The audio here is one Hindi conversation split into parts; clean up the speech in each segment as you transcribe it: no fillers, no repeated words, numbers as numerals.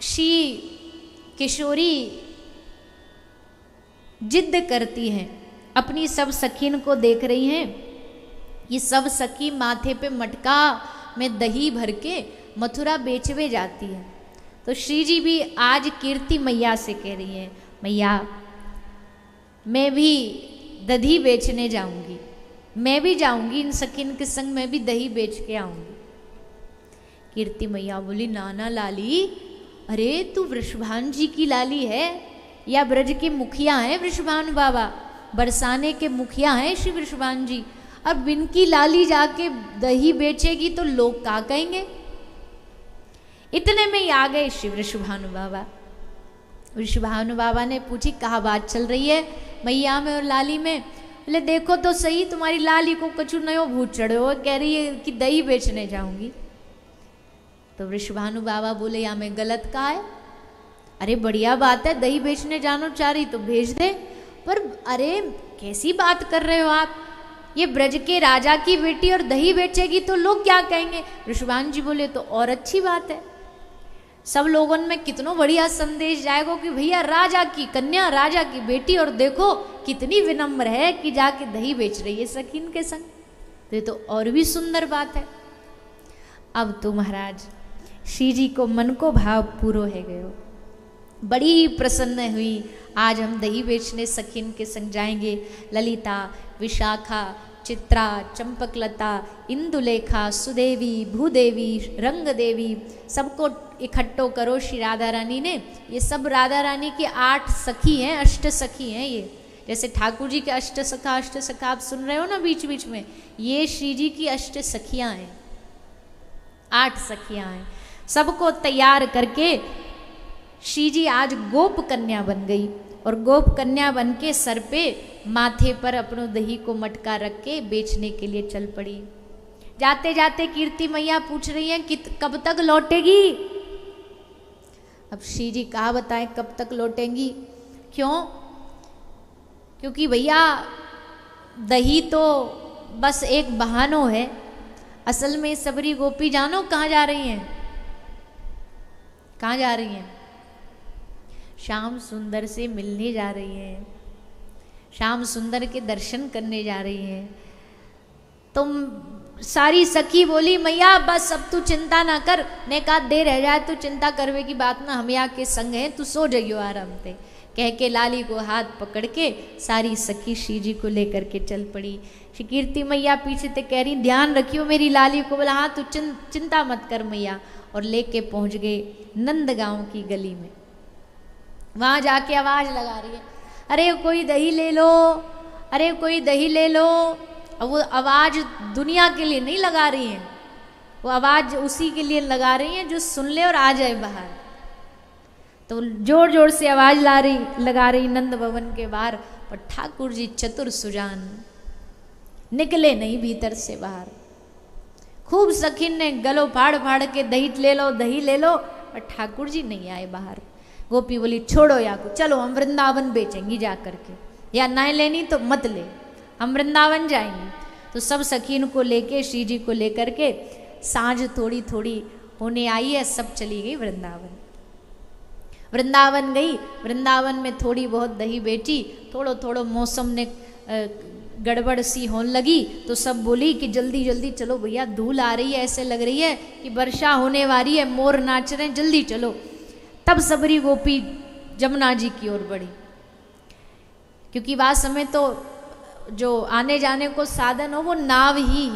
श्री किशोरी जिद करती हैं, अपनी सब सखीन को देख रही हैं। ये सब सखी माथे पे मटका में दही भर के मथुरा बेचवे जाती है। तो श्री जी भी आज कीर्ति मैया से कह रही हैं, मैया मैं भी दही बेचने जाऊंगी, मैं भी जाऊंगी इन सखीन के संग, मैं भी दही बेच के आऊंगी। कीर्ति मैया बोली, नाना लाली, अरे तू वृषभान जी की लाली है या ब्रज के मुखिया हैं वृषभान बाबा, बरसाने के मुखिया हैं श्री वृषभान जी। अब इनकी लाली जाके दही बेचेगी तो लोग क्या कहेंगे। इतने में ही आ गए श्री वृषभानु बाबा। वृषभानु बाबा ने पूछी, कहाँ बात चल रही है मैया में और लाली में? बोले देखो तो सही, तुम्हारी लाली को कछु नयो भूत चढ़े हो, कह रही है कि दही बेचने जाऊंगी। तो वृषभानु बाबा बोले, या में गलत कहा है? अरे बढ़िया बात है, दही बेचने जानो चाह रही तो भेज दे, पर अरे कैसी बात कर रहे हो आप, ये ब्रज के राजा की बेटी और दही बेचेगी तो लोग क्या कहेंगे। वृषभान जी बोले, तो और अच्छी बात है, सब लोगों में कितनो बढ़िया संदेश जाएगा कि भैया राजा की कन्या, राजा की बेटी, और देखो कितनी विनम्र है कि जाके दही बेच रही है सखीन के संग, तो ये तो और भी सुंदर बात है। अब तो महाराज श्री जी को मन को भाव पूरो है गयो, बड़ी प्रसन्न हुई। आज हम दही बेचने सखीन के संग जाएंगे। ललिता, विशाखा, चित्रा, चंपकलता, इंदुलेखा, सुदेवी, भूदेवी, रंग देवी, सबको इकट्ठो करो श्री राधा रानी ने। ये सब राधा रानी की 8 सखी हैं, अष्ट सखी हैं। ये जैसे ठाकुर जी के अष्ट सखा आप सुन रहे हो ना बीच बीच में, ये श्री जी की अष्ट सखियां हैं, 8 सखियां हैं। सबको तैयार करके श्री जी आज गोप कन्या बन गई, और गोप कन्या बन के सर पे माथे पर अपनों दही को मटका रख के बेचने के लिए चल पड़ी। जाते जाते कीर्ति मैया पूछ रही हैं कि कब तक लौटेगी। अब श्री जी कहा बताएं कब तक लौटेंगी, क्यों? क्योंकि भैया दही तो बस एक बहानो है, असल में सबरी गोपी जानो कहाँ जा रही हैं? कहाँ जा रही हैं? श्याम सुंदर से मिलने जा रही हैं, श्याम सुंदर के दर्शन करने जा रही हैं। तुम सारी सखी बोली, मैया बस अब तू चिंता ना कर, ने कहा दे रह जाए तो चिंता करवे की बात ना, हम यहाँ के संग हैं, तू सो जाइयो आराम से, कह के लाली को हाथ पकड़ के सारी सखी श्री जी को लेकर के चल पड़ी। श्री कीर्ति मैया पीछे से कह रही, ध्यान रखियो मेरी लाली को। बोला हाँ तू चिंता मत कर मैया, और लेके पहुंच गए नंदगांव की गली में। वहां जाके आवाज लगा रही है, अरे कोई दही ले लो, अरे कोई दही ले लो। अब वो आवाज दुनिया के लिए नहीं लगा रही है, वो आवाज उसी के लिए लगा रही है जो सुन ले और आ जाए बाहर। तो जोर जोर से आवाज लगा रही नंद भवन के बाहर, और ठाकुर जी चतुर सुजान निकले नहीं भीतर से बाहर। खूब सखीन ने गलो फाड़ फाड़ के दही ले लो, दही ले लो, और ठाकुर जी नहीं आए बाहर। गोपी बोली छोड़ो या को, चलो हम वृंदावन बेचेंगी जा करके, या ना लेनी तो मत ले, हम वृंदावन जाएंगे। तो सब सखीन को लेके श्री जी को लेकर के सांझ थोड़ी थोड़ी होने आई है, सब चली गई वृंदावन। वृंदावन गई, वृंदावन में थोड़ी बहुत दही बेची, थोड़ो थोड़ो मौसम ने गड़बड़ सी होने लगी, तो सब बोली कि जल्दी जल्दी चलो भैया, धूल आ रही है, ऐसे लग रही है कि वर्षा होने वाली है, मोर नाच रहे हैं, जल्दी चलो। तब सबरी गोपी जमुना जी की ओर बढ़ी, क्योंकि वह समय तो जो आने जाने को साधन हो वो नाव ही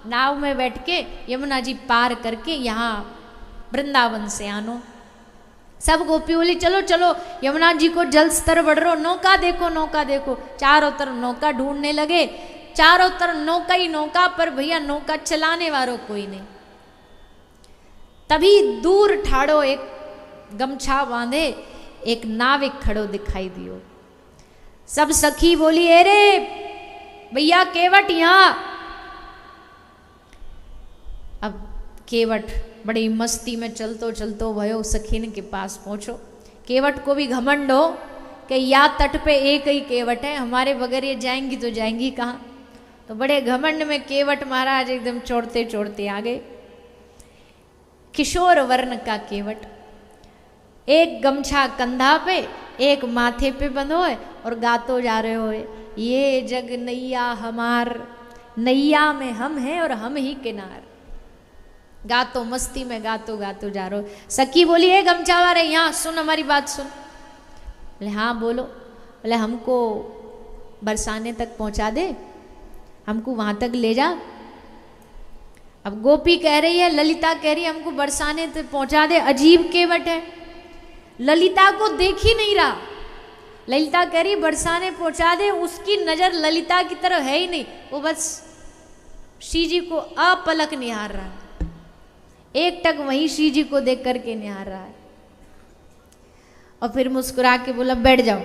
नाव में बैठ के यमुना जी पार करके यहाँ वृंदावन से आनो। सब गोपी बोली चलो चलो, यमुना जी को जल स्तर बढ़ रहा, नौका देखो नौका देखो। चारों तरफ नौका ढूंढने लगे, चारों तरफ नौका ही नौका, पर भैया नौका चलाने वालों कोई नहीं। तभी दूर ठाड़ो एक गमछा बांधे एक नाविक खड़ो दिखाई दियो। सब सखी बोली अरे भैया केवट यहाँ। अब केवट बड़ी मस्ती में चलतो चलतो भयो सखीन के पास पहुंचो। केवट को भी घमंड हो कि या तट पे एक ही केवट है, हमारे बगैर ये जाएंगी तो जाएंगी कहाँ। तो बड़े घमंड में केवट महाराज एकदम चोड़ते चोड़ते आ गए। किशोर वर्ण का केवट, एक गमछा कंधा पे, एक माथे पे बंधो है और गातो जा रहे हो, ये जग नैया हमार, नैया में हम हैं और हम ही किनार। गातो मस्ती में गातो गातो जा रहे हो। सखी बोली, ए गमछा वाले यहाँ सुन, हमारी बात सुन। बोले हाँ बोलो। बोले हमको बरसाने तक पहुंचा दे, हमको वहां तक ले जा। अब गोपी कह रही है, ललिता कह रही है हमको बरसाने तक पहुंचा दे। अजीब केवट है, ललिता को देख ही नहीं रहा। ललिता कह रही बरसाने पहुंचा दे, उसकी नजर ललिता की तरफ है ही नहीं, वो बस श्री जी को अपलक निहार रहा है, एक टक वहीं श्री जी को देख करके निहार रहा है। और फिर मुस्कुरा के बोला बैठ जाओ।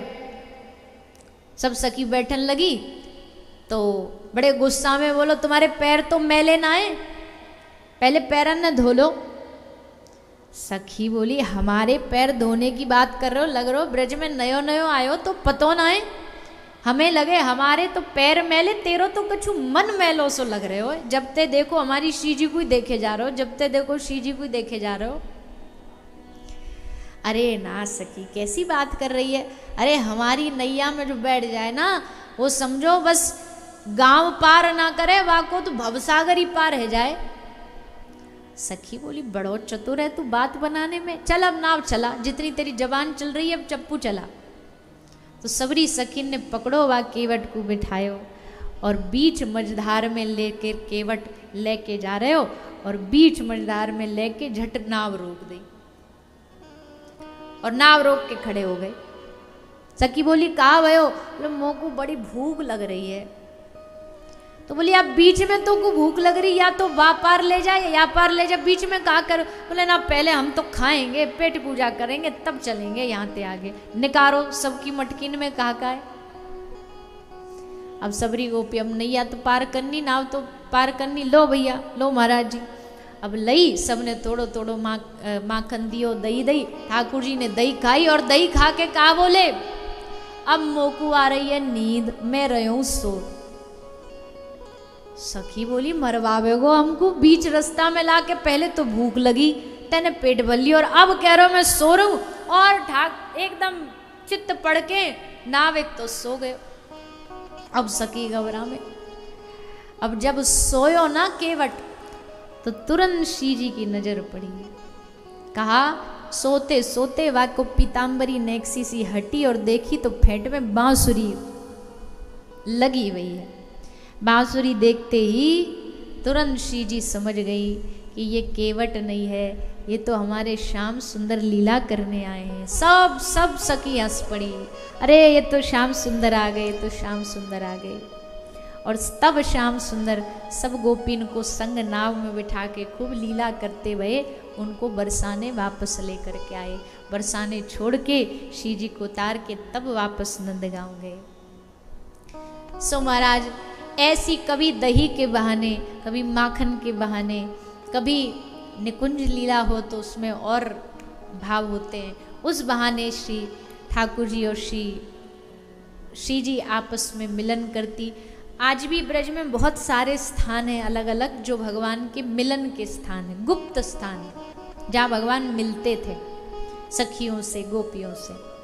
सब सखी बैठन लगी तो बड़े गुस्सा में बोलो, तुम्हारे पैर तो मैले ना आए, पहले पैरन न धो लो। सखी बोली, हमारे पैर धोने की बात कर रहे हो, लग रहे हो ब्रज में नयो नयो आयो तो पतो ना है, हमें लगे हमारे तो पैर मैले, तेरो तो कछु मन मैलो सो लग रहे हो। जब ते देखो हमारी श्री जी को ही देखे जा रहे हो, जब ते देखो श्री जी को ही देखे जा रहे हो। अरे ना सखी कैसी बात कर रही है, अरे हमारी नैया में जो बैठ जाए ना, वो समझो बस गांव पार ना करे, वाको तो भवसागर ही पार है जाए। सखी बोली, बड़ो चतुर है तू बात बनाने में, चल अब नाव चला, जितनी तेरी जबान चल रही है अब चप्पू चला। तो सबरी सखी ने पकड़ो वा केवट को बिठायो और बीच मझधार में लेकर केवट लेके जा रहे हो, और बीच मझधार में लेके झट नाव रोक दी और नाव रोक के खड़े हो गए। सखी बोली, कहाँ भयो? बोले मोह को बड़ी भूख लग रही है। तो बोली, आप बीच में तो को भूख लग रही, या तो वा पार ले जाए या पार ले जाए, बीच में कहा कर। बोले ना, पहले हम तो खाएंगे, पेट पूजा करेंगे, तब चलेंगे यहाँ से आगे। निकारो सबकी मटकीन में कहा का है। अब सबरी गोपी, अब नैया तो पार करनी, नाव तो पार करनी, लो भैया लो महाराज जी। अब लई सबने तोड़ो तोड़ो माखन दियो, दही दही। ठाकुर जी ने दही खाई और दही खा के कहा बोले, अब मोकू आ रही है नींद, मैं रहूं सो। सखी बोली, मरवावे गो हमको, बीच रास्ता में लाके पहले तो भूख लगी, तेने पेट भर ली, और अब कह रहा हूं मैं सो रहा हूं। और ठाक एकदम चित्त पड़ के नाविक तो सो गए। अब सखी घबरा में, अब जब सोयो ना केवट, तो तुरंत श्री जी की नजर पड़ी। कहा, सोते सोते वाको पीताम्बरी नेक्सी सी हटी और देखी तो फेंट में बांसुरी लगी हुई है। बांसुरी देखते ही तुरंत श्री जी समझ गई कि ये केवट नहीं है, ये तो हमारे श्याम सुंदर लीला करने आए हैं। सब सखी हंस पड़ी, अरे ये तो श्याम सुंदर आ गए, तो श्याम सुंदर आ गए। और तब श्याम सुंदर सब गोपीन को संग नाव में बिठा के खूब लीला करते हुए उनको बरसाने वापस लेकर के आए। बरसाने छोड़ के श्री जी को उतार के तब वापस नंदगांव गए। सो महाराज, ऐसी कभी दही के बहाने, कभी माखन के बहाने, कभी निकुंज लीला हो तो उसमें और भाव होते हैं, उस बहाने श्री ठाकुर जी और श्री जी आपस में मिलन करती। आज भी ब्रज में बहुत सारे स्थान हैं अलग अलग, जो भगवान के मिलन के स्थान हैं, गुप्त स्थान, जहाँ भगवान मिलते थे सखियों से, गोपियों से।